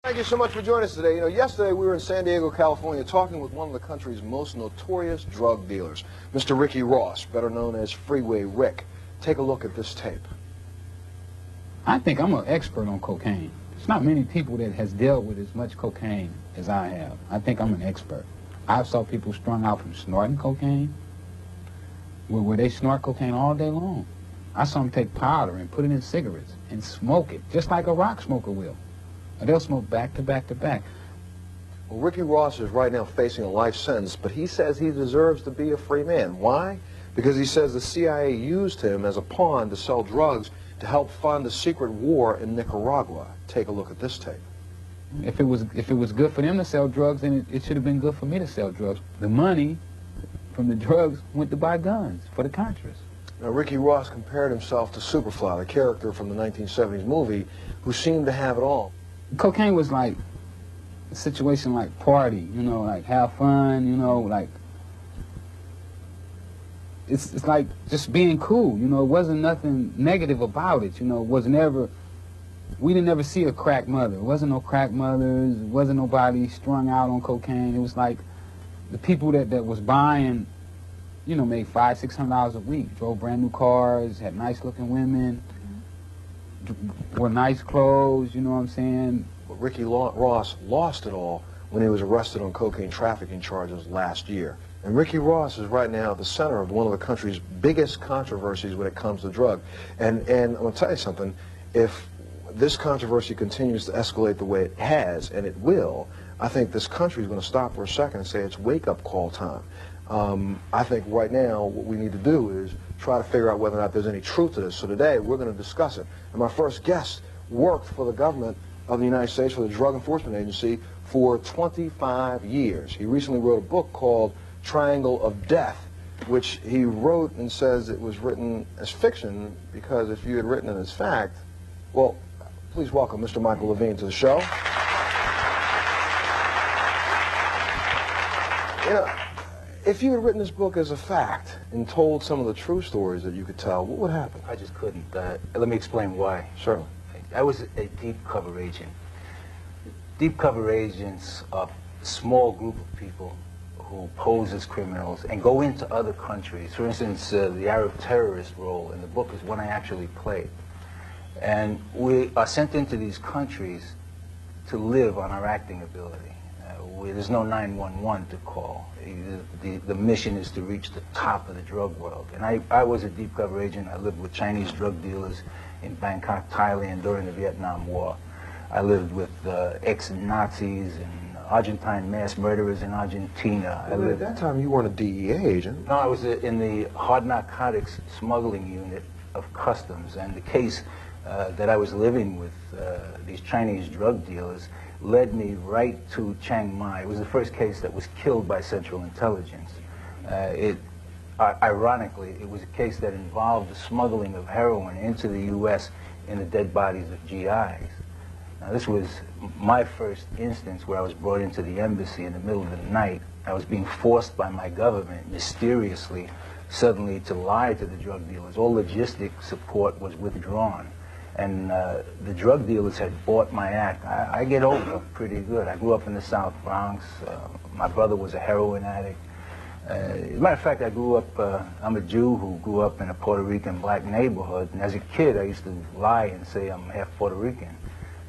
Thank you so much for joining us today. You know, yesterday we were in San Diego, California, talking with one of the country's most notorious drug dealers, Mr. Ricky Ross, better known as Freeway Rick. Take a look at this tape. I think I'm an expert on cocaine. There's not many people that has dealt with as much cocaine as I have. I think I'm an expert. I saw people strung out from snorting cocaine, where they snort cocaine all day long. I saw them take powder and put it in cigarettes and smoke it, just like a rock smoker will. And they'll smoke back to back to back. Well, Ricky Ross is right now facing a life sentence, but he says he deserves to be a free man. Why? Because he says the CIA used him as a pawn to sell drugs to help fund a secret war in Nicaragua. Take a look at this tape. If it was good for them to sell drugs, then it should have been good for me to sell drugs. The money from the drugs went to buy guns for the Contras. Now, Ricky Ross compared himself to Superfly, the character from the 1970s movie, who seemed to have it all. Cocaine was like a situation like party, you know, like have fun, you know, like it's like just being cool, you know. It wasn't nothing negative about it, you know. It was never, we didn't ever see a crack mother. It wasn't no crack mothers. It wasn't nobody strung out on cocaine. It was like the people that was buying, you know, made $500, $600 a week, drove brand new cars, had nice looking women, wore nice clothes, you know what I'm saying? But Ricky Ross lost it all when he was arrested on cocaine trafficking charges last year. And Ricky Ross is right now at the center of one of the country's biggest controversies when it comes to drug. And I'm going to tell you something, if this controversy continues to escalate the way it has, and it will, I think this country is going to stop for a second and say it's wake-up call time. I think right now what we need to do is try to figure out whether or not there's any truth to this. So today we're going to discuss it. And my first guest worked for the government of the United States, for the Drug Enforcement Agency, for 25 years. He recently wrote a book called Triangle of Death, which he wrote and says it was written as fiction because if you had written it as fact, well, please welcome Mr. Michael Levine to the show. You know, if you had written this book as a fact and told some of the true stories that you could tell, what would happen? I just couldn't. Let me explain why. Certainly. I was a deep cover agent. Deep cover agents are a small group of people who pose as criminals and go into other countries. For instance, the Arab terrorist role in the book is one I actually played. And we are sent into these countries to live on our acting ability. There's no 911 to call. The mission is to reach the top of the drug world. And I was a deep cover agent. I lived with Chinese drug dealers in Bangkok, Thailand during the Vietnam War. I lived with ex-Nazis and Argentine mass murderers in Argentina. At that time you weren't a DEA agent. No, I was in the hard narcotics smuggling unit of customs. And the case that I was living with these Chinese drug dealers led me right to Chiang Mai. It was the first case that was killed by Central Intelligence. Ironically, it was a case that involved the smuggling of heroin into the U.S. in the dead bodies of GIs. Now, this was my first instance where I was brought into the embassy in the middle of the night. I was being forced by my government, mysteriously, suddenly to lie to the drug dealers. All logistic support was withdrawn. And the drug dealers had bought my act. I get over pretty good. I grew up in the South Bronx. My brother was a heroin addict. As a matter of fact, I grew up, I'm a Jew who grew up in a Puerto Rican black neighborhood. And as a kid, I used to lie and say I'm half Puerto Rican.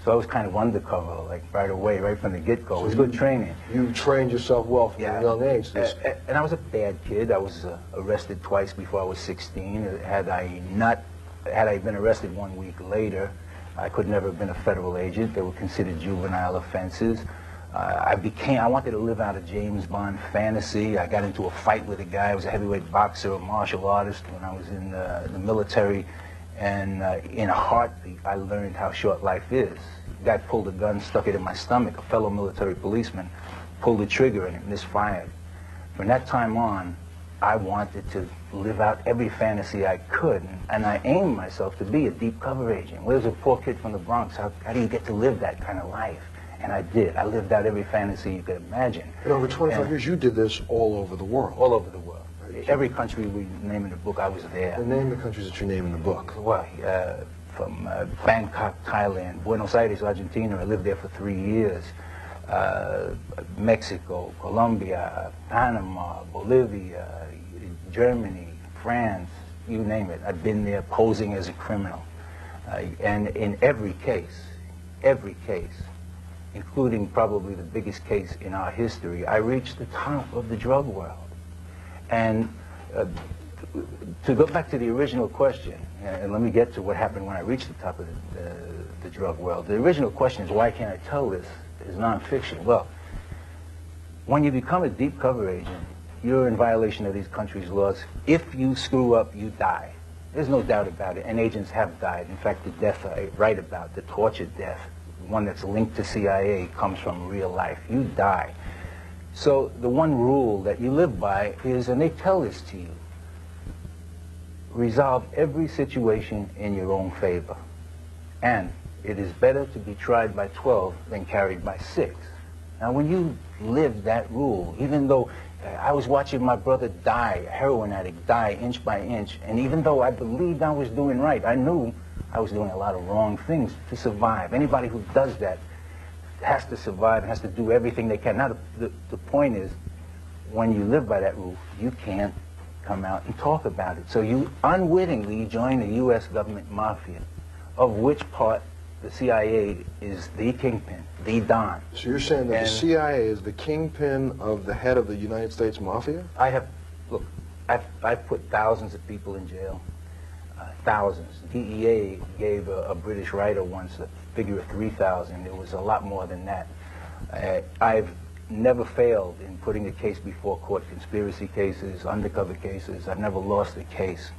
So I was kind of undercover, like right away, right from the get-go. It was good training. You trained yourself well from a young age. And I was a bad kid. I was arrested twice before I was 16. Had I been arrested 1 week later, I could never have been a federal agent. They were considered juvenile offenses. I wanted to live out a James Bond fantasy. I got into a fight with a guy. I was a heavyweight boxer, a martial artist when I was in the military. And in a heartbeat, I learned how short life is. The guy pulled a gun, stuck it in my stomach. A fellow military policeman pulled the trigger and it misfired. From that time on, I wanted to live out every fantasy I could, and I aimed myself to be a deep cover agent. Well, there's a poor kid from the Bronx. How do you get to live that kind of life? And I did. I lived out every fantasy you could imagine. And over 25 years, you did this all over the world. All over the world. Every country we name in the book, I was there. And name the countries that you name in the book. Well, Bangkok, Thailand, Buenos Aires, Argentina. I lived there for 3 years. Mexico, Colombia, Panama, Bolivia, Germany, France, you name it. I've been there posing as a criminal. And in every case, including probably the biggest case in our history, I reached the top of the drug world. And to go back to the original question, and let me get to what happened when I reached the top of the drug world. The original question is, why can't I tell this as nonfiction? Well, when you become a deep cover agent, you're in violation of these countries' laws. If you screw up, you die. There's no doubt about it, and agents have died. In fact, the death I write about, the tortured death, one that's linked to CIA, comes from real life. You die. So the one rule that you live by is, and they tell this to you, resolve every situation in your own favor. And it is better to be tried by 12 than carried by 6. Now, when you live that rule, even though I was watching my brother die, a heroin addict, die inch by inch, and even though I believed I was doing right, I knew I was doing a lot of wrong things to survive. Anybody who does that has to survive, has to do everything they can. Now, the point is, when you live by that rule, you can't come out and talk about it. So you unwittingly join the U.S. government mafia, of which part the CIA is the kingpin, the Don. So you're saying that the CIA is the kingpin of the head of the United States mafia? Look, I've put thousands of people in jail, thousands. DEA gave a British writer once a figure of 3,000. It was a lot more than that. I've never failed in putting a case before court, conspiracy cases, undercover cases. I've never lost a case.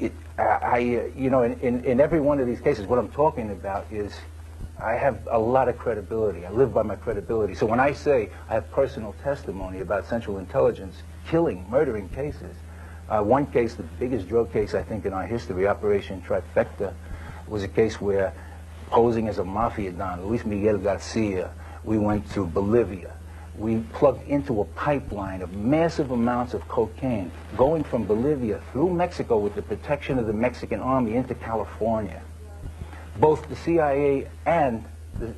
You know, in every one of these cases, what I'm talking about is I have a lot of credibility. I live by my credibility. So when I say I have personal testimony about Central Intelligence killing, murdering cases, one case, the biggest drug case I think in our history, Operation Trifecta, was a case where, posing as a mafia don, Luis Miguel Garcia, we went to Bolivia. We plugged into a pipeline of massive amounts of cocaine going from Bolivia through Mexico with the protection of the Mexican army into California. Both the CIA and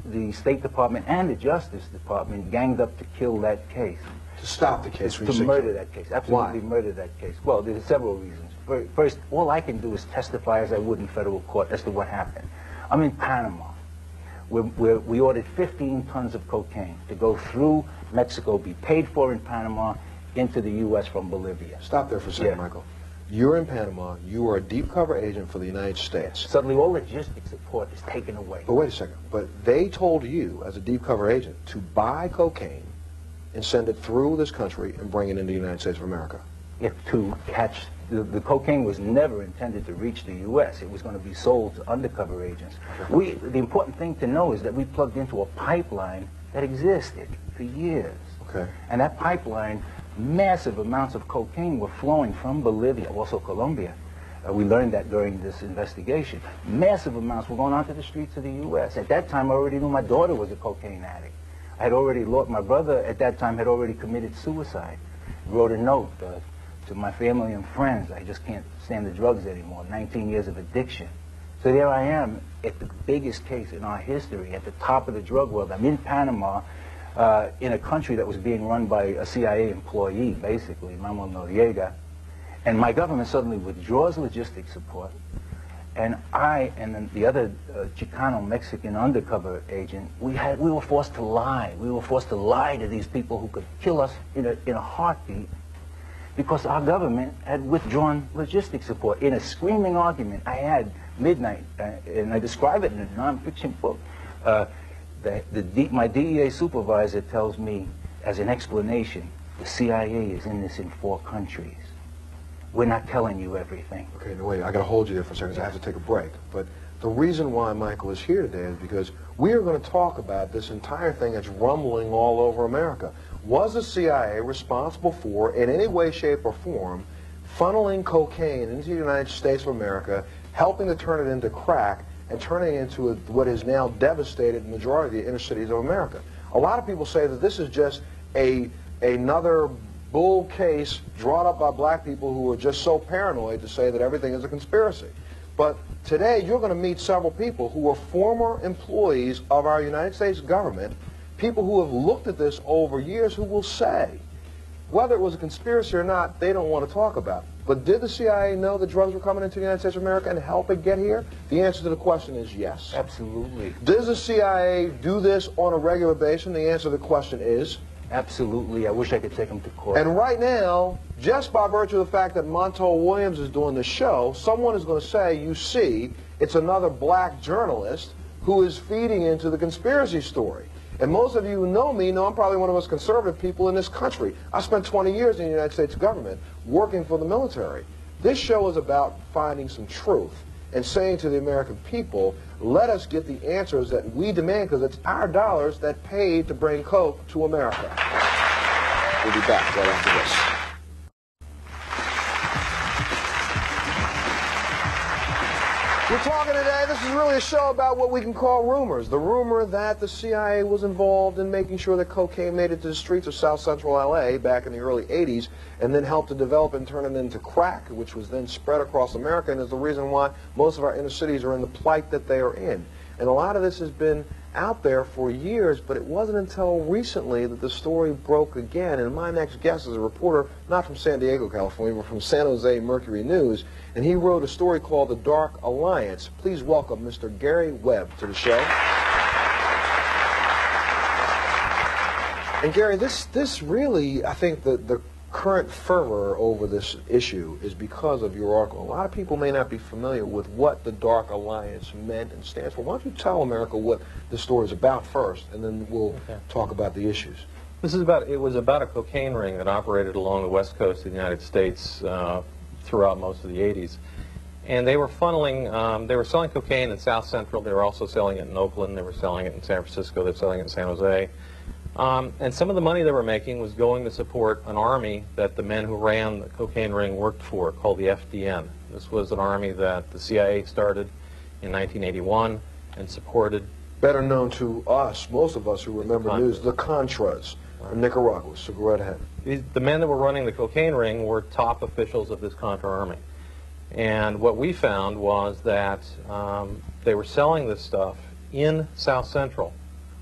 the State Department and the Justice Department ganged up to kill that case. To stop the case? To murder that case. Absolutely murder that case. Well, there's several reasons. First, all I can do is testify as I would in federal court as to what happened. I'm in Panama. We ordered 15 tons of cocaine to go through Mexico, be paid for in Panama, into the U.S. from Bolivia. Stop there for a second, Michael. You're in Panama. You are a deep cover agent for the United States. Suddenly, all logistics support is taken away. But wait a second. But they told you, as a deep cover agent, to buy cocaine and send it through this country and bring it into the United States of America. To catch the cocaine was never intended to reach the U.S. It was going to be sold to undercover agents. The important thing to know is that we plugged into a pipeline that existed for years. Okay. And that pipeline, massive amounts of cocaine were flowing from Bolivia, also Colombia. We learned that during this investigation. Massive amounts were going onto the streets of the U.S. At that time, I already knew my daughter was a cocaine addict. I had already lost, my brother at that time had already committed suicide. He wrote a note to my family and friends, I just can't stand the drugs anymore, 19 years of addiction. So there I am at the biggest case in our history, at the top of the drug world. I'm in Panama, in a country that was being run by a CIA employee, basically, Manuel Noriega. And my government suddenly withdraws logistics support. And I and then the other Chicano-Mexican undercover agent, we were forced to lie. We were forced to lie to these people who could kill us in a heartbeat, because our government had withdrawn logistics support. In a screaming argument I had midnight, and I describe it in a nonfiction book, my DEA supervisor tells me, as an explanation, the CIA is in this in 4 countries. We're not telling you everything. Okay, no, wait, I got to hold you there for a second, so I have to take a break. But the reason why Michael is here today is because we are going to talk about this entire thing that's rumbling all over America. Was the CIA responsible for, in any way, shape, or form, funneling cocaine into the United States of America, helping to turn it into crack, and turning it into what is now devastated the majority of the inner cities of America? A lot of people say that this is just another bull case drawn up by black people who are just so paranoid to say that everything is a conspiracy. But today you're going to meet several people who are former employees of our United States government, people who have looked at this over years, who will say, whether it was a conspiracy or not, they don't want to talk about it. But did the CIA know that drugs were coming into the United States of America and help it get here? The answer to the question is yes. Absolutely. Does the CIA do this on a regular basis? The answer to the question is absolutely. I wish I could take them to court. And right now, just by virtue of the fact that Montel Williams is doing the show, someone is going to say, you see, it's another black journalist who is feeding into the conspiracy story. And most of you who know me know I'm probably one of the most conservative people in this country. I spent 20 years in the United States government working for the military. This show is about finding some truth and saying to the American people, let us get the answers that we demand, because it's our dollars that paid to bring Coke to America. We'll be back right after this. We're talking today, this is really a show about what we can call rumors. The rumor that the CIA was involved in making sure that cocaine made it to the streets of South Central LA back in the early 80s, and then helped to develop and turn it into crack, which was then spread across America, and is the reason why most of our inner cities are in the plight that they are in. And a lot of this has been out there for years, but it wasn't until recently that the story broke again. And my next guest is a reporter, not from San Diego, California, but from San Jose Mercury News, and he wrote a story called The Dark Alliance. Please welcome Mr. Gary Webb to the show. And Gary, this really, I think the current fervor over this issue is because of your article. A lot of people may not be familiar with what the Dark Alliance meant and stands for. Why don't you tell America what the story is about first, and then we'll talk about the issues. It was about a cocaine ring that operated along the west coast of the United States throughout most of the 80s. And they were funneling, they were selling cocaine in South Central. They were also selling it in Oakland. They were selling it in San Francisco. They were selling it in San Jose. And some of the money they were making was going to support an army that the men who ran the cocaine ring worked for, called the FDN. This was an army that the CIA started in 1981 and supported. Better known to us, most of us who remember news, the Contras from Nicaragua. So go right ahead. The men that were running the cocaine ring were top officials of this Contra army. And what we found was that they were selling this stuff in South Central,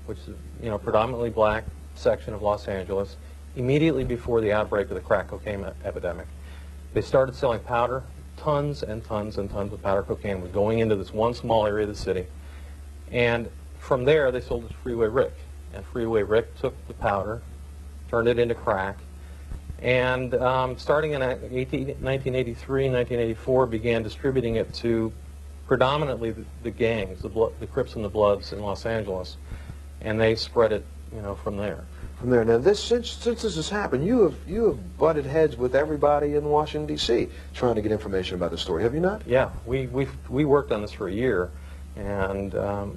which is, predominantly black section of Los Angeles, immediately before the outbreak of the crack cocaine epidemic. They started selling powder. Tons and tons and tons of powder cocaine was going into this one small area of the city. And from there, they sold it to Freeway Rick. And Freeway Rick took the powder, turned it into crack, and starting in 1983, 1984, began distributing it to predominantly the gangs, the Crips and the Bloods in Los Angeles. And they spread it, from there. From there. Now, since this has happened, you have butted heads with everybody in Washington, D.C., trying to get information about the story. Have you not? Yeah, we worked on this for a year, and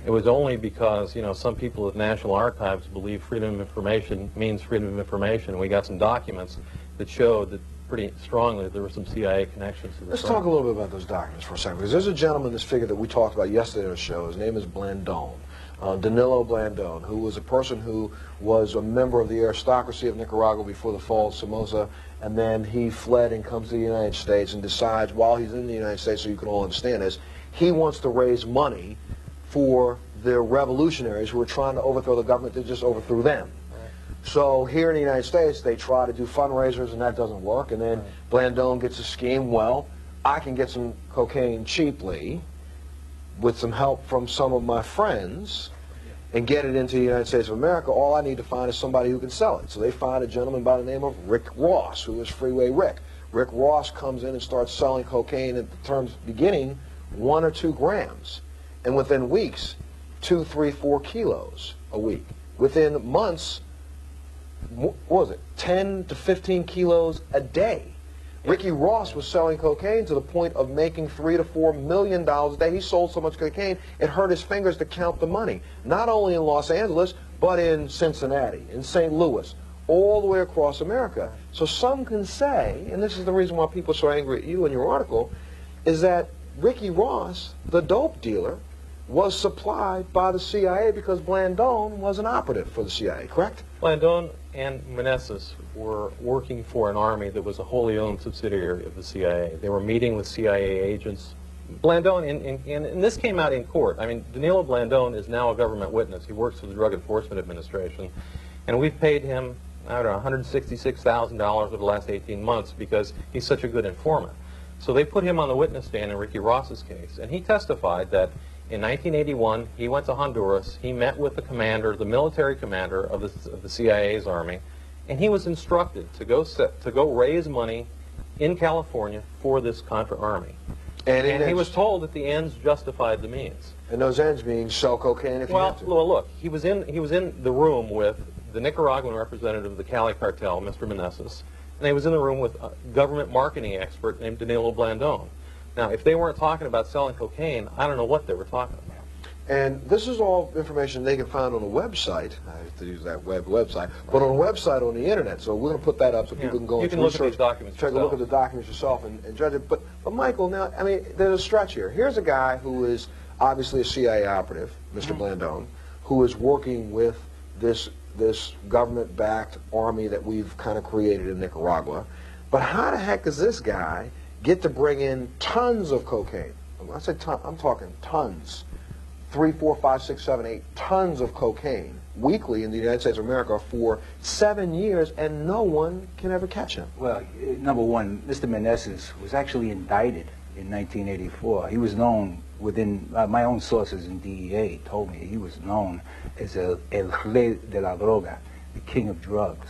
it was only because, some people at National Archives believe freedom of information means freedom of information. We got some documents that showed that pretty strongly there were some CIA connections to this. Let's talk a little bit about those documents for a second, because there's a gentleman, this figure that we talked about yesterday on the show. His name is Blandón. Danilo Blandón, who was a person who was a member of the aristocracy of Nicaragua before the fall of Somoza, and then he fled and comes to the United States and decides, while he's in the United States, so you can all understand this, he wants to raise money for the revolutionaries who are trying to overthrow the government that just overthrew them. So here in the United States, they try to do fundraisers, and that doesn't work, and then Blandón gets a scheme, well, I can get some cocaine cheaply, with some help from some of my friends, and get it into the United States of America. All I need to find is somebody who can sell it. So they find a gentleman by the name of Rick Ross, who is Freeway Rick. Rick Ross comes in and starts selling cocaine at the terms beginning 1 or 2 grams. And within weeks, 2, 3, 4 kilos a week. Within months, what was it, 10 to 15 kilos a day. Ricky Ross was selling cocaine to the point of making $3 to $4 million a day. He sold so much cocaine, it hurt his fingers to count the money. Not only in Los Angeles, but in Cincinnati, in St. Louis, all the way across America. So some can say, and this is the reason why people are so angry at you in your article, is that Ricky Ross, the dope dealer, was supplied by the CIA because Blandón was an operative for the CIA, correct? Blandón and Meneses were working for an army that was a wholly owned subsidiary of the CIA. They were meeting with CIA agents. Blandón, and this came out in court. I mean, Danilo Blandón is now a government witness. He works for the Drug Enforcement Administration, and we've paid him, I don't know, $166,000 over the last 18 months because he's such a good informant. So they put him on the witness stand in Ricky Ross's case, and he testified that in 1981, he went to Honduras, he met with the commander, the military commander of the CIA's army, and he was instructed to go raise money in California for this Contra army. And he was told that the ends justified the means. And those ends being sell cocaine if you have to. Well, look, he was in the room with the Nicaraguan representative of the Cali cartel, Mr. Meneses, and he was in the room with a government marketing expert named Danilo Blandón. Now, if they weren't talking about selling cocaine, I don't know what they were talking about. And this is all information they can find on a website. I have to use that website, but on a website on the internet. So we're going to put that up so people can go and look at these documents take a look at the documents yourself and judge it. But Michael, now, I mean, there's a stretch here. Here's a guy who is obviously a CIA operative, Mr. Blandón, who is working with this government-backed army that we've kind of created in Nicaragua. But how the heck does this guy get to bring in tons of cocaine? When I say ton, I'm talking tons. 3, 4, 5, 6, 7, 8 tons of cocaine weekly in the United States of America for 7 years, and no one can ever catch him. Well, number one, Mr. Meneses was actually indicted in 1984. He was known within, my own sources in DEA told me he was known as el rey de la droga, the king of drugs.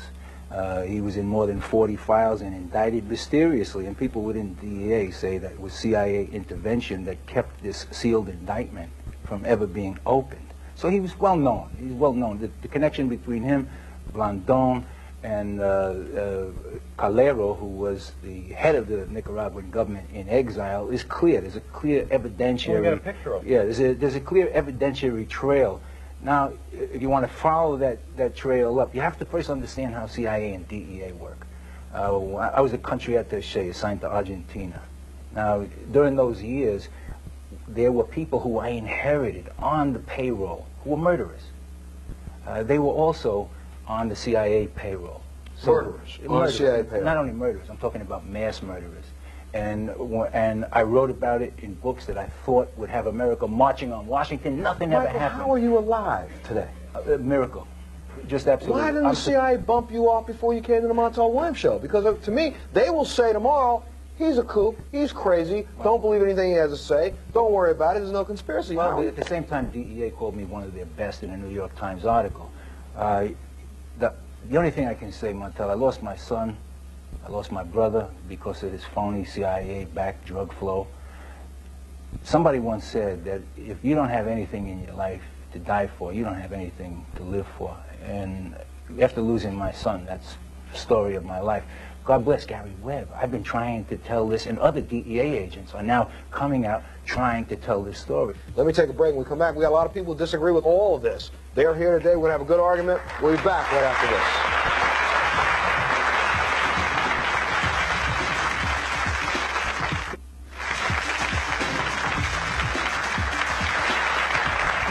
He was in more than 40 files and indicted mysteriously, and people within DEA say that it was CIA intervention that kept this sealed indictment from ever being opened. So he was well known. He's well known. The connection between him, Blandón, and Calero, who was the head of the Nicaraguan government in exile, is clear. There's a clear evidentiary. We got a picture of it. Yeah, there's a clear evidentiary trail. Now, if you want to follow that trail up, you have to first understand how CIA and DEA work. I was a country attaché assigned to Argentina. Now, during those years, there were people who I inherited on the payroll who were murderers. They were also on the CIA payroll. So, Murderers on the CIA payroll. Not only murderers, I'm talking about mass murderers. And I wrote about it in books that I thought would have America marching on Washington. Nothing ever happened. How are you alive today? A miracle. Just absolutely. Why didn't the CIA bump you off before you came to the Montel Williams show? Because to me, they will say tomorrow, he's a kook, he's crazy, don't believe anything he has to say, don't worry about it, there's no conspiracy. Well, at the same time, DEA called me one of their best in a New York Times article. The only thing I can say, Montel, I lost my son, I lost my brother because of this phony CIA-backed drug flow. Somebody once said that if you don't have anything in your life to die for, you don't have anything to live for. And after losing my son, that's the story of my life. God bless Gary Webb. I've been trying to tell this, and other DEA agents are now coming out trying to tell this story. Let me take a break. When we come back, we got a lot of people who disagree with all of this. They're here today. We're going to have a good argument. We'll be back right after this.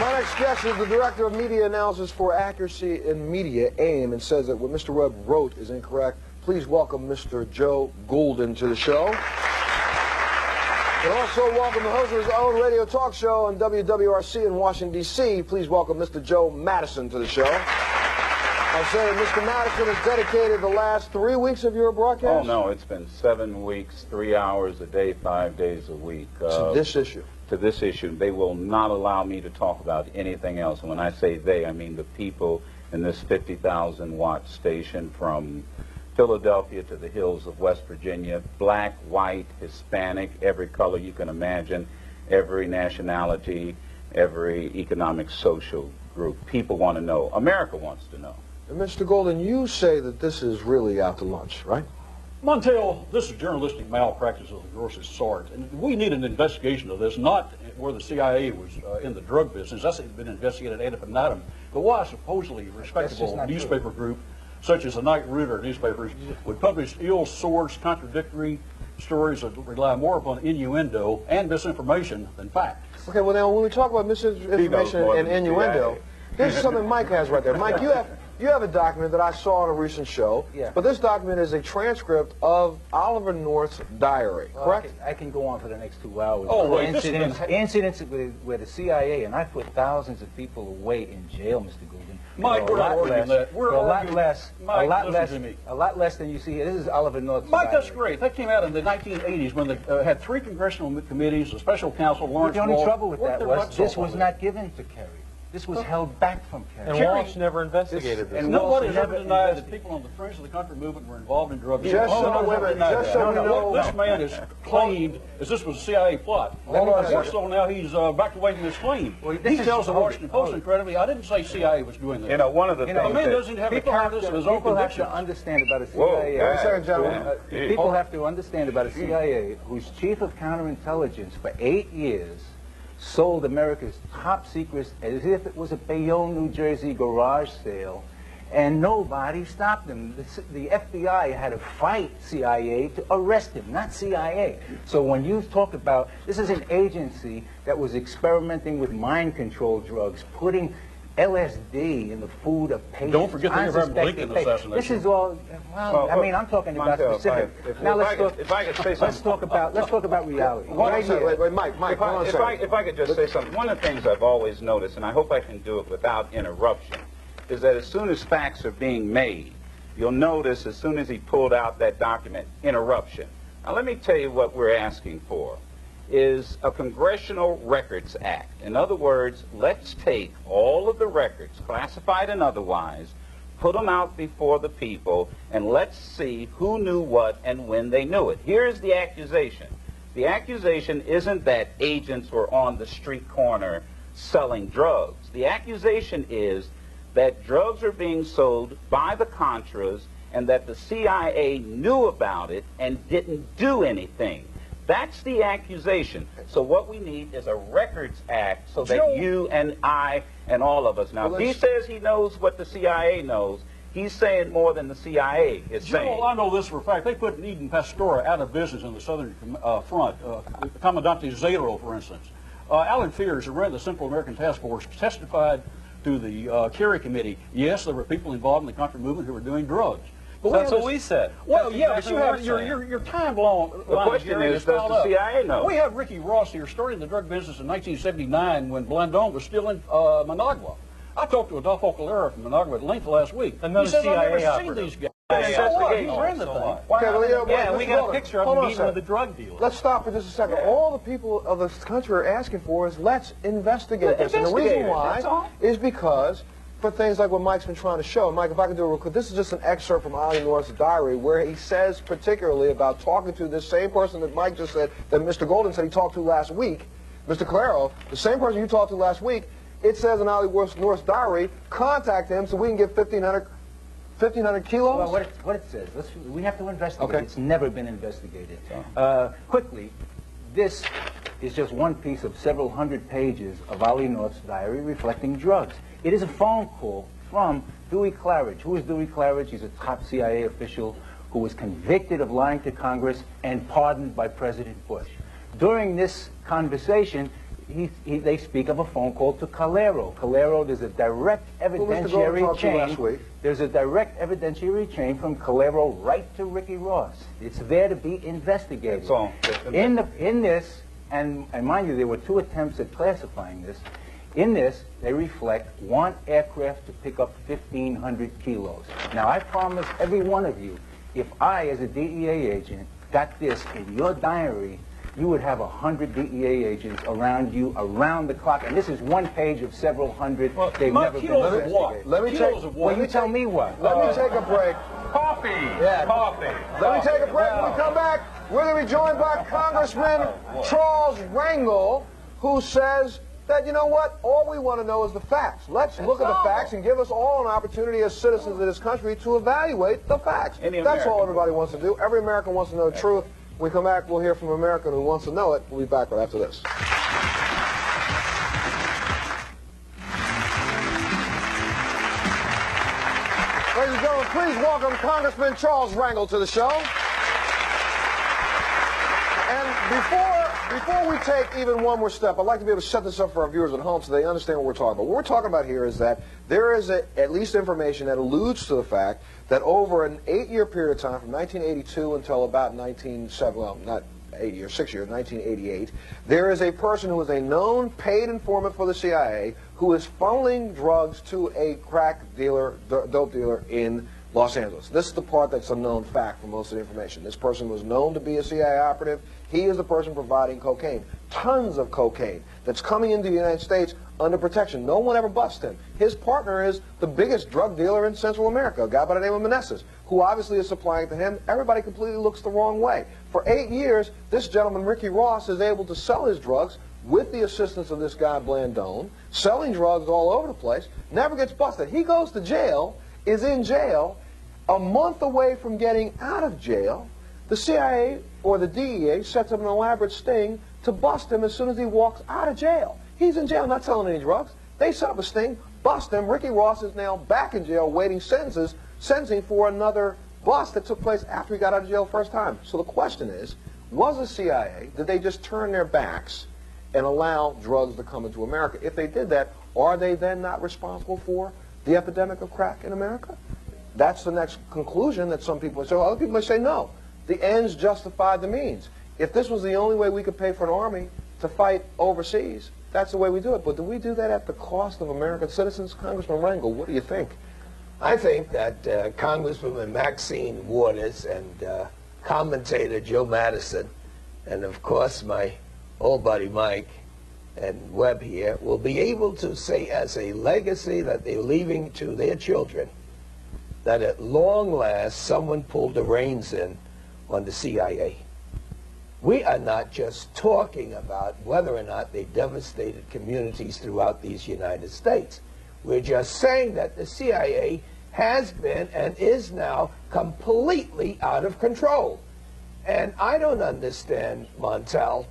My next guest is the Director of Media Analysis for Accuracy in Media, AIM, and says that what Mr. Webb wrote is incorrect. Please welcome Mr. Joe Goulden to the show. And also welcome the host of his own radio talk show on WWRC in Washington, D.C. Please welcome Mr. Joe Madison to the show. I say that Mr. Madison has dedicated the last 3 weeks of your broadcast? Oh, no, it's been 7 weeks, 3 hours a day, 5 days a week. To this issue? To this issue. They will not allow me to talk about anything else. And when I say they, I mean the people in this 50,000-watt station from Philadelphia to the hills of West Virginia, black, white, Hispanic, every color you can imagine, every nationality, every economic, social group. People want to know. America wants to know. And Mr. Goulden, you say that this is really out to lunch, right? Montel, this is journalistic malpractice of the grossest sort, and we need an investigation of this, not where the CIA was in the drug business. That's been investigated ad infinitum, but why a supposedly respectable newspaper group, such as the Night Rooter newspapers, would publish ill-sourced, contradictory stories that rely more upon innuendo and misinformation than fact. Okay, well now when we talk about misinformation and innuendo, this is something Mike has right there. Mike, you have a document that I saw on a recent show, but this document is a transcript of Oliver North's diary, correct? I can go on for the next 2 hours. Oh, wait, Incidents where the CIA, and I put thousands of people away in jail, Mr. Goulden. Mike, we're not arguing that. We're arguing, Mike, a lot less than you see here. This is Oliver North's Mike, diary. that's great. That came out in the 1980s when they had 3 congressional committees, a special counsel, Lawrence The only Walsh. trouble with that was this was not given to Kerry. This was held back from Kerry. And Walsh never investigated this. And nobody's ever denied that people on the fringe of the country movement were involved in drug use. Just so we know, what this man has claimed is this was a CIA plot. More so now he's backed away from his claim. He tells the Washington Post incredibly, I didn't say CIA was doing this. You know, one of the things the man doesn't have the cowardice of his own People have convictions. to understand about a CIA. People have to understand about a CIA whose chief of counterintelligence for 8 years sold America's top secrets as if it was a Bayonne, New Jersey garage sale, and nobody stopped him. The FBI had to fight CIA to arrest him, not CIA. So when you talk about, this is an agency that was experimenting with mind control drugs, putting LSD in the food of patients. Don't forget the Abraham Lincoln assassination. This is all, well, I mean, I'm talking about specific. Now let's talk about reality. Wait, Mike, if I could just say something. One of the things I've always noticed, and I hope I can do it without interruption, is that as soon as facts are being made, you'll notice as soon as he pulled out that document, interruption. Now let me tell you what we're asking for is a Congressional Records Act. In other words, let's take all of the records, classified and otherwise, put them out before the people, and let's see who knew what and when they knew it. Here's the accusation. The accusation isn't that agents were on the street corner selling drugs. The accusation is that drugs are being sold by the Contras and that the CIA knew about it and didn't do anything. That's the accusation. So what we need is a Records Act so that you and I and all of us. Now, if he says he knows what the CIA knows, he's saying more than the CIA is saying. I know this for a fact. They put Eden Pastora out of business in the Southern Front. Commandante Zero, for instance. Alan Fears, who ran the Central American Task Force, testified to the Kerry Committee. Yes, there were people involved in the Contra movement who were doing drugs. But that's what we said. Well, yeah, but you have your time long. The question is, does the CIA know? We have Ricky Ross here starting the drug business in 1979 when Blandon was still in Managua. I talked to Adolfo Calera from Managua at length last week. Another he says, CIA I've never operative. seen these guys. So what? He ran the thing. Yeah, we got a picture of him meeting with the drug dealer. Let's stop for just a second. All the people of this country are asking for is let's investigate this. And the reason why is because for things like what Mike's been trying to show. Mike, if I can do it real quick, this is just an excerpt from Oliver North's diary where he says particularly about talking to this same person that Mike just said, that Mr. Golden said he talked to last week, Mr. Calero, the same person you talked to last week. It says in Oliver North's diary, contact him so we can get 1,500 kilos? Well, what it says, we have to investigate. Okay. It's never been investigated. Quickly, this is just one piece of several hundred pages of Oliver North's diary reflecting drugs. It is a phone call from Dewey Claridge. Who is Dewey Claridge? He's a top CIA official who was convicted of lying to Congress and pardoned by President Bush. During this conversation, they speak of a phone call to Calero. Calero, there's a direct evidentiary chain. There's a direct evidentiary chain from Calero right to Ricky Ross. It's there to be investigated. In this, and mind you, there were 2 attempts at classifying this. In this, they reflect one aircraft to pick up 1,500 kilos. Now, I promise every one of you, if I, as a DEA agent, got this in your diary, you would have 100 DEA agents around you, around the clock. And this is one page of several hundred. They've never been investigated. Well, you tell me what. Let me take a break. Coffee! Yeah. Coffee! Let me take a break. When we come back, we're going to be joined by Congressman Charles Rangel, who says that, you know what, all we want to know is the facts. Let's look at the facts and give us all an opportunity as citizens of this country to evaluate the facts. That's all everybody wants to do. Every American wants to know the truth. When we come back, we'll hear from an American who wants to know it. We'll be back right after this. Ladies and gentlemen, please welcome Congressman Charles Rangel to the show. Before we take even one more step, I'd like to be able to set this up for our viewers at home so they understand what we're talking about. What we're talking about here is that there is at least information that alludes to the fact that over an 8-year period of time, from 1982 until about 1988, there is a person who is a known paid informant for the CIA who is funneling drugs to a crack dealer, dope dealer in Los Angeles. This is the part that's a known fact for most of the information. This person was known to be a CIA operative. He is the person providing cocaine. Tons of cocaine that's coming into the United States under protection. No one ever busts him. His partner is the biggest drug dealer in Central America, a guy by the name of Meneses, who obviously is supplying to him. Everybody completely looks the wrong way. For 8 years, this gentleman, Ricky Ross, is able to sell his drugs with the assistance of this guy, Blandone, selling drugs all over the place, never gets busted. He goes to jail, is in jail, a month away from getting out of jail. The CIA or the DEA sets up an elaborate sting to bust him as soon as he walks out of jail. He's in jail, not selling any drugs. They set up a sting, bust him. Ricky Ross is now back in jail waiting sentencing for another bust that took place after he got out of jail the first time. So the question is, was the CIA, did they just turn their backs and allow drugs to come into America? If they did that, are they then not responsible for the epidemic of crack in America? That's the next conclusion that some people say. Well, other people may say no. The ends justify the means. If this was the only way we could pay for an army to fight overseas, that's the way we do it. But do we do that at the cost of American citizens? Congressman Rangel, what do you think? I think that Congresswoman Maxine Waters and commentator Joe Madison, and of course my old buddy Mike and Webb here, will be able to say as a legacy that they're leaving to their children that at long last someone pulled the reins in on the CIA. We are not just talking about whether or not they devastated communities throughout these United States. We're just saying that the CIA has been and is now completely out of control. And I don't understand, Montel,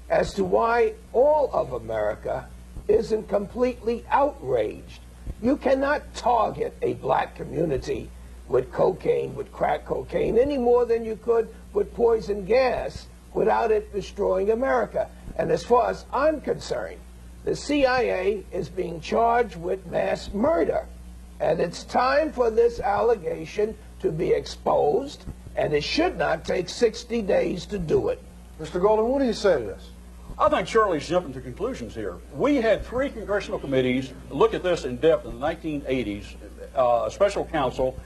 as to why all of America isn't completely outraged. You cannot target a black community with cocaine, with crack cocaine, any more than you could with poison gas without it destroying America. And as far as I'm concerned, the CIA is being charged with mass murder. And it's time for this allegation to be exposed, and it should not take 60 days to do it. Mr. Golden, what do you say to this? I think Charlie's jumping to conclusions here. We had 3 congressional committees look at this in depth in the 1980s, a special counsel.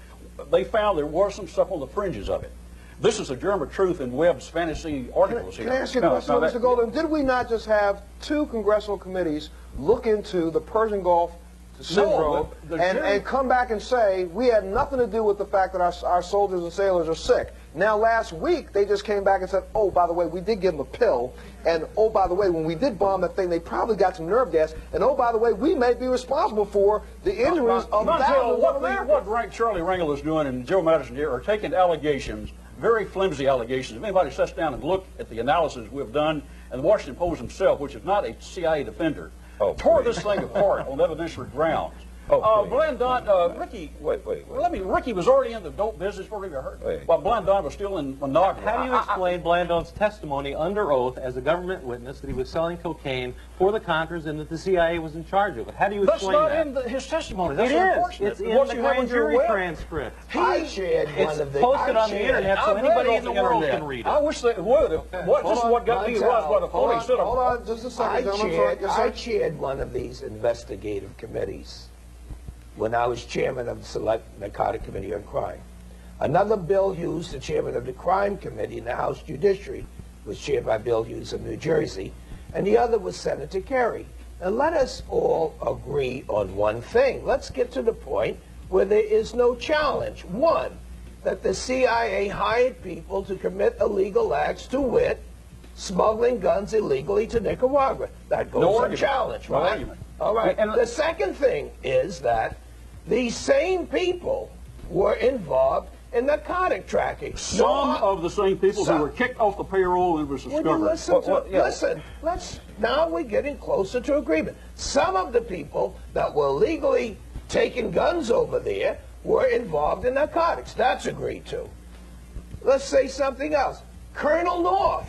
They found there was some stuff on the fringes of it. This is the germ of truth in Webb's fantasy articles here. Can I ask you a question, Mr. Golden? Did we not just have 2 congressional committees look into the Persian Gulf syndrome and come back and say we had nothing to do with the fact that our soldiers and sailors are sick? Now, last week, they just came back and said, oh, by the way, we did give them a pill, and oh, by the way, when we did bomb that thing, they probably got some nerve gas, and oh, by the way, we may be responsible for the injuries of thousands of Americans. What Charlie Rangel is doing and Joe Madison here are taking allegations, very flimsy allegations. If anybody sits down and look at the analysis we've done, and the Washington Post himself, which is not a CIA defender, tore this thing apart on evidentiary grounds. Blandon, Ricky, Ricky was already in the dope business before he got hurt, while Blandon was still in monogamy. How do you explain Blandon's testimony under oath as a government witness that he was selling cocaine for the Contras and that the CIA was in charge of it? How do you explain that? That's not in his testimony. That's it unfortunate. It's in the grand jury transcript. I shared one of the... It's posted on the internet so anybody in the world can read it. I wish they would. This is what got me was what the police said. Hold on, just a second. I chaired one of these investigative committees when I was chairman of the Select Narcotic Committee on Crime. Another, Bill Hughes, the chairman of the Crime Committee in the House Judiciary, was chaired by Bill Hughes of New Jersey, and the other was Senator Kerry. And let us all agree on one thing. Let's get to the point where there is no challenge. One, that the CIA hired people to commit illegal acts, to wit, smuggling guns illegally to Nicaragua. That goes unchallenged, right? No argument. All right. And the second thing is that these same people were involved in narcotic trafficking. Some of the same people who were kicked off the payroll and was discovered. Listen, now we're getting closer to agreement. Some of the people that were legally taking guns over there were involved in narcotics. That's agreed to. Let's say something else. Colonel North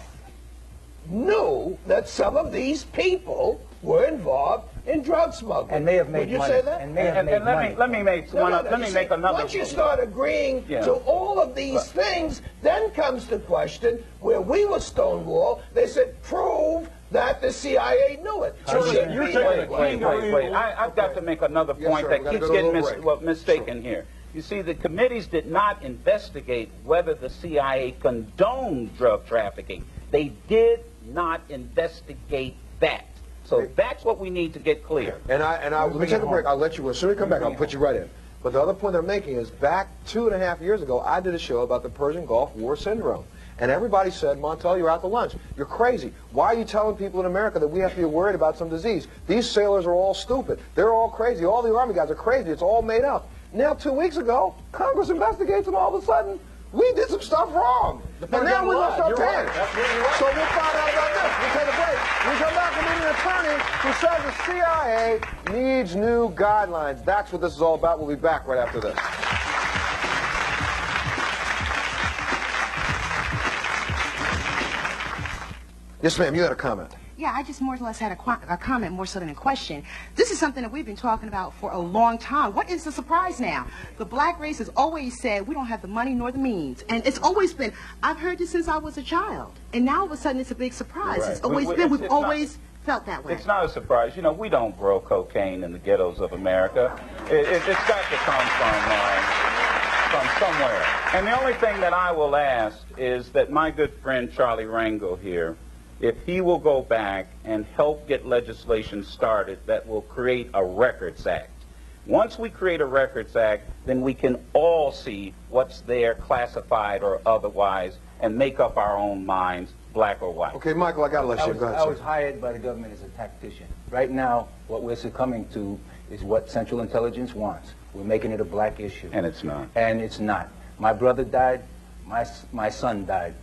knew that some of these people were involved in drug smuggling. And may have made Would you money. say that? And may have made money. Let me make another. Once you start agreeing Yeah. to all of these things, then comes the question where we were Stonewall. They said, prove that the CIA knew it. So Shouldn't you're be saying that that way. Wait. I've got to make another Yes, point sir. that We gotta keeps go to a getting little break. mistaken here. You see, the committees did not investigate whether the CIA condoned drug trafficking. They did not investigate that. So that's what we need to get clear. And let me take a break. I'll let you. As soon as you come back, I'll put you right in. But the other point they're making is back 2.5 years ago, I did a show about the Persian Gulf War syndrome. And everybody said, Montel, you're out to lunch. You're crazy. Why are you telling people in America that we have to be worried about some disease? These sailors are all stupid. They're all crazy. All the Army guys are crazy. It's all made up. Now, 2 weeks ago, Congress investigates and all of a sudden, we did some stuff wrong. And now we lost our pants. So we'll find out about this. We'll take a break. When we come back, we'll meet an attorney who says the CIA needs new guidelines. That's what this is all about. We'll be back right after this. Yes, ma'am, you had a comment. Yeah, I just more or less had a comment more so than a question. This is something that we've been talking about for a long time. What is the surprise now? The black race has always said we don't have the money nor the means. And it's always been, I've heard this since I was a child. And now all of a sudden it's a big surprise. Right. It's always been, we've always felt that way. It's not a surprise. You know, we don't grow cocaine in the ghettos of America. It's got to come from somewhere. And the only thing that I will ask is that my good friend Charlie Rangel here, if he will go back and help get legislation started that will create a Records Act. Once we create a Records Act, then we can all see what's there, classified or otherwise, and make up our own minds, black or white. Okay, Michael, I got to let you go ahead, I sir. was hired by the government as a tactician. Right now, what we're succumbing to is what Central Intelligence wants. We're making it a black issue. And it's not. And it's not. My brother died. My son died.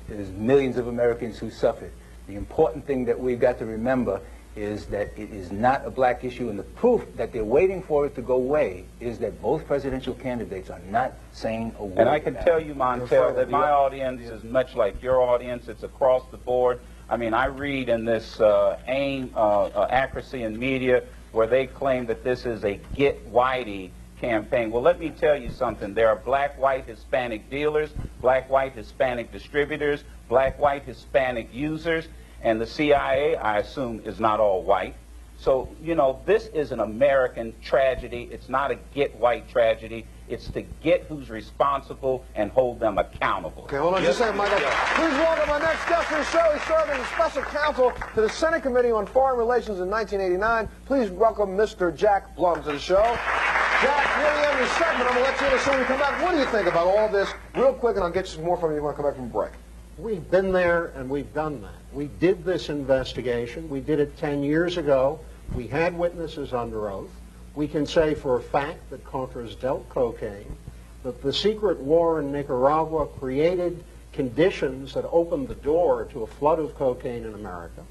There's millions of Americans who suffered. The important thing that we've got to remember is that it is not a black issue, and the proof that they're waiting for it to go away is that both presidential candidates are not saying a word. And I can tell you, Montel, that my audience is much like your audience. It's across the board. I mean, I read in this Accuracy in Media where they claim that this is a Get Whitey campaign. Well, let me tell you something. There are black, white, Hispanic dealers, black, white, Hispanic distributors, black, white, Hispanic users, and the CIA, I assume, is not all white. So, you know, this is an American tragedy. It's not a get white tragedy. It's to get who's responsible and hold them accountable. Okay, hold on just a second, Michael. Please welcome our next guest to the show. He served as a special counsel to the Senate Committee on Foreign Relations in 1989. Please welcome Mr. Jack Blum to the show. Jack, near the end of the segment, I'm going to let you in as soon as we come back. What do you think about all this? Real quick, and I'll get you some more from you when I come back from break. We've been there and we've done that. We did this investigation. We did it 10 years ago. We had witnesses under oath. We can say for a fact that Contras dealt cocaine, that the secret war in Nicaragua created conditions that opened the door to a flood of cocaine in America.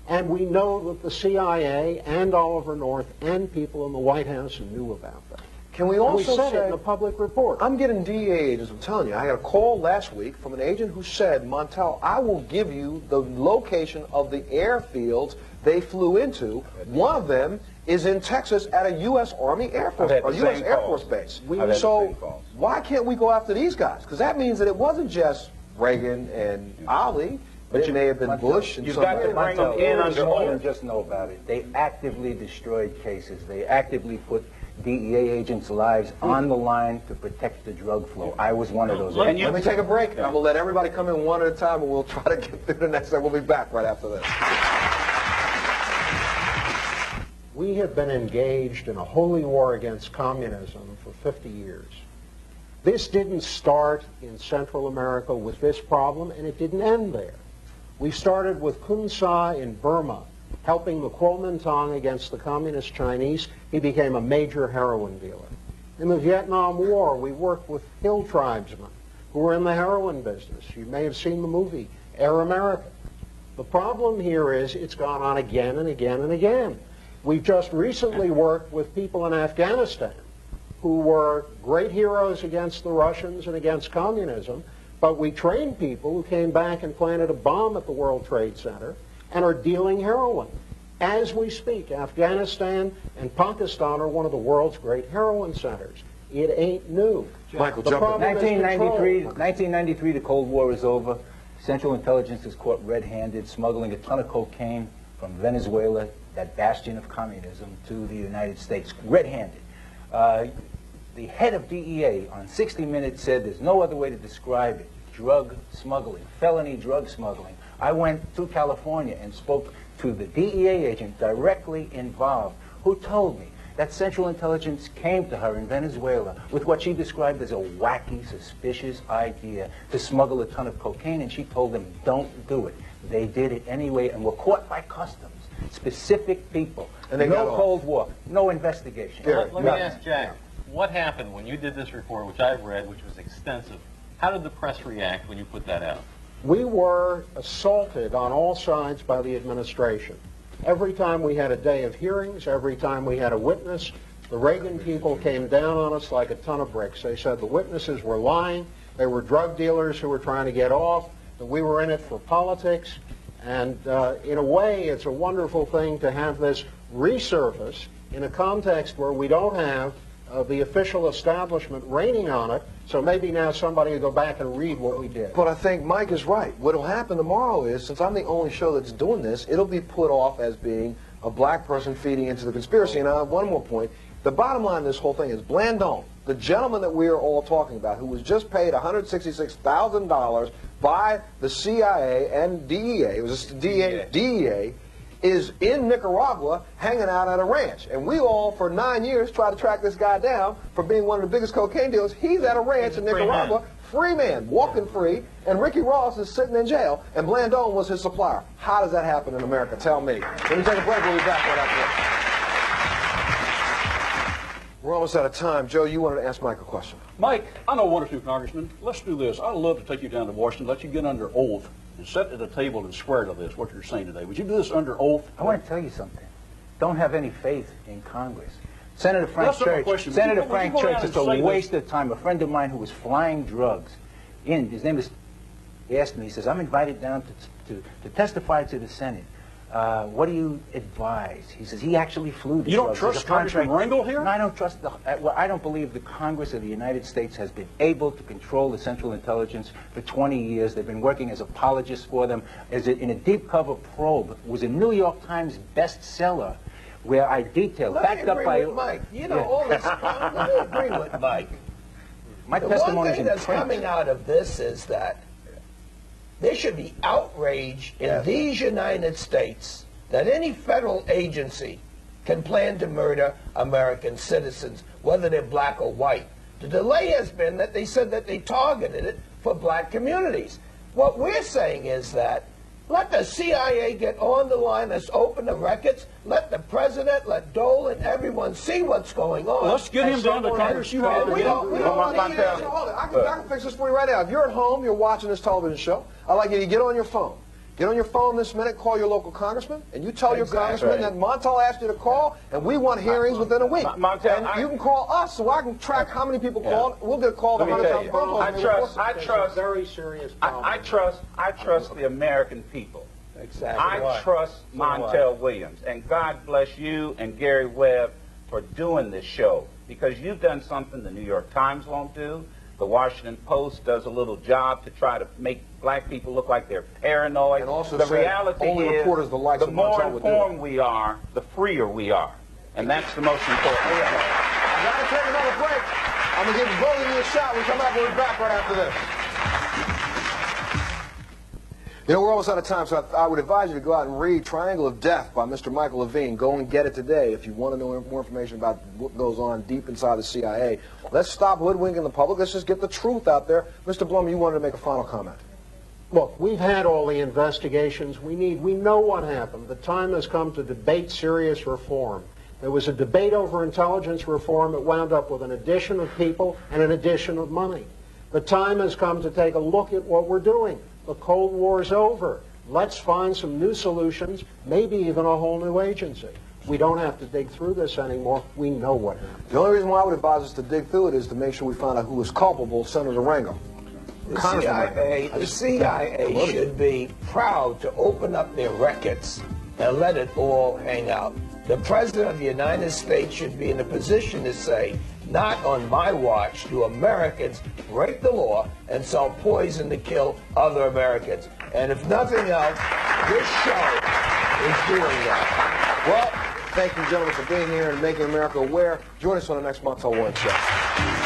And we know that the CIA and Oliver North and people in the White House knew about that. Can we And also we said say, it in a public report. I'm getting DEA agents, I'm telling you. I got a call last week from an agent who said, Montel, I will give you the location of the airfields they flew into. One of them is in Texas at a U.S. Army Air Force, or U.S. Air Force base. So why can't we go after these guys? Because that means that it wasn't just Reagan and Ali, but it may have been Bush and You've got to bring them in under oath. Just know about it. They actively destroyed cases. They actively put DEA agents' lives on the line to protect the drug flow. I was one of those. Let me take a break, and we'll let everybody come in one at a time, and we'll try to get through the next one. We'll be back right after this. We have been engaged in a holy war against communism for 50 years. This didn't start in Central America with this problem, and it didn't end there. We started with Kun Sa in Burma, helping the Kuomintang against the Communist Chinese. He became a major heroin dealer. In the Vietnam War, we worked with hill tribesmen who were in the heroin business. You may have seen the movie Amerikkka. The problem here is it's gone on again and again and again. We've just recently worked with people in Afghanistan who were great heroes against the Russians and against communism, But we trained people who came back and planted a bomb at the World Trade Center and are dealing heroin. As we speak, Afghanistan and Pakistan are one of the world's great heroin centers. It ain't new. Michael, The jump in. problem is control. 1993, the Cold War is over. Central Intelligence is caught red-handed smuggling a ton of cocaine from Venezuela, that bastion of communism, to the United States, red-handed. The head of DEA on 60 Minutes said there's no other way to describe it. Drug smuggling, felony drug smuggling. I went to California and spoke to the DEA agent directly involved, who told me that Central Intelligence came to her in Venezuela with what she described as a wacky, suspicious idea to smuggle a ton of cocaine, and she told them, don't do it. They did it anyway and were caught by customs. Specific people. And they got no off. Cold War, no investigation. Derek, Let me ask Jack, what happened when you did this report, which I've read, which was extensive? How did the press react when you put that out? We were assaulted on all sides by the administration. Every time we had a day of hearings, every time we had a witness, the Reagan people came down on us like a ton of bricks. They said the witnesses were lying, they were drug dealers who were trying to get off, that we were in it for politics. And in a way, it's a wonderful thing to have this resurface in a context where we don't have the official establishment raining on it, so maybe now somebody will go back and read what we did. But I think Mike is right. What will happen tomorrow is, since I'm the only show that's doing this, it'll be put off as being a black person feeding into the conspiracy. And I have one more point. The bottom line of this whole thing is Blandon, the gentleman that we are all talking about, who was just paid $166,000 by the CIA and DEA, it was DEA, is in Nicaragua hanging out at a ranch. And we all, for 9 years, tried to track this guy down for being one of the biggest cocaine dealers. He's at a ranch in Nicaragua, free man, walking free, and Ricky Ross is sitting in jail, and Blandon was his supplier. How does that happen in America? Tell me. Let me take a break. We'll be back right after this. We're almost out of time. Joe, you wanted to ask Mike a question. Mike, I know one or two congressmen. Let's do this. I'd love to take you down to Washington, let you get under oath, and sit at a table and swear to this, what you're saying today. Would you do this under oath? I want to tell you something. Don't have any faith in Congress. Senator Frank That's not my Church, question. Senator Would you Frank go Church, down it's and a say waste of time. A friend of mine who was flying drugs in, his name is, he asked me, he says, I'm invited down to testify to the Senate. What do you advise? He says he actually flew the You don't drugs. trust There's a contract. Congressman Rangel here? No, I don't trust well, I don't believe the Congress of the United States has been able to control the Central Intelligence for 20 years. They've been working as apologists for them. In a deep cover probe, it was a New York Times bestseller where I detailed, backed up by... Mike. You know, all this, let me agree with Mike. My The testimony one is thing in that's print. coming out of this is that there should be outrage in these United States that any federal agency can plan to murder American citizens, whether they're black or white. The delay has been that they said that they targeted it for black communities. What we're saying is that let the CIA get on the line, let's open the records, let the president, let Dole and everyone see what's going on. Let's get him down to Congress. You have We don't need it. Hold it. I can fix this for you right now. If you're at home, you're watching this television show, I'd like you to get on your phone. Get on your phone this minute, call your local congressman, and you tell your congressman that Montel asked you to call, and we want hearings within a week. Montel, and you can call us so I can track how many people called. We'll get a call to 100,000 phone calls. I trust Very serious problem. I trust the American people. Exactly. I trust Montel Williams. And God bless you and Gary Webb for doing this show, because you've done something the New York Times won't do. The Washington Post does a little job to try to make black people look like they're paranoid. And also the said reality only is, reporters the likes of more Montel would do it. informed we are, the freer we are. And that's the most important thing. I got to take another break. I'm going to give both of you a shot. When we come back, we'll be back right after this. You know, we're almost out of time, so I would advise you to go out and read Triangle of Death by Mr. Michael Levine. Go and get it today if you want to know more information about what goes on deep inside the CIA. Let's stop hoodwinking the public. Let's just get the truth out there. Mr. Blum, you wanted to make a final comment. Look, we've had all the investigations we need. We know what happened. The time has come to debate serious reform. There was a debate over intelligence reform. It wound up with an addition of people and an addition of money. The time has come to take a look at what we're doing. The Cold War is over. Let's find some new solutions, maybe even a whole new agency. We don't have to dig through this anymore. We know what happened. The only reason why I would advise us to dig through it is to make sure we find out who is culpable, Senator Rangel. The CIA should be proud to open up their records and let it all hang out. The President of the United States should be in a position to say, not on my watch do Americans break the law and sell poison to kill other Americans. And if nothing else, this show is doing that. Well, thank you, gentlemen, for being here and making America aware. Join us on the next month's All One Show.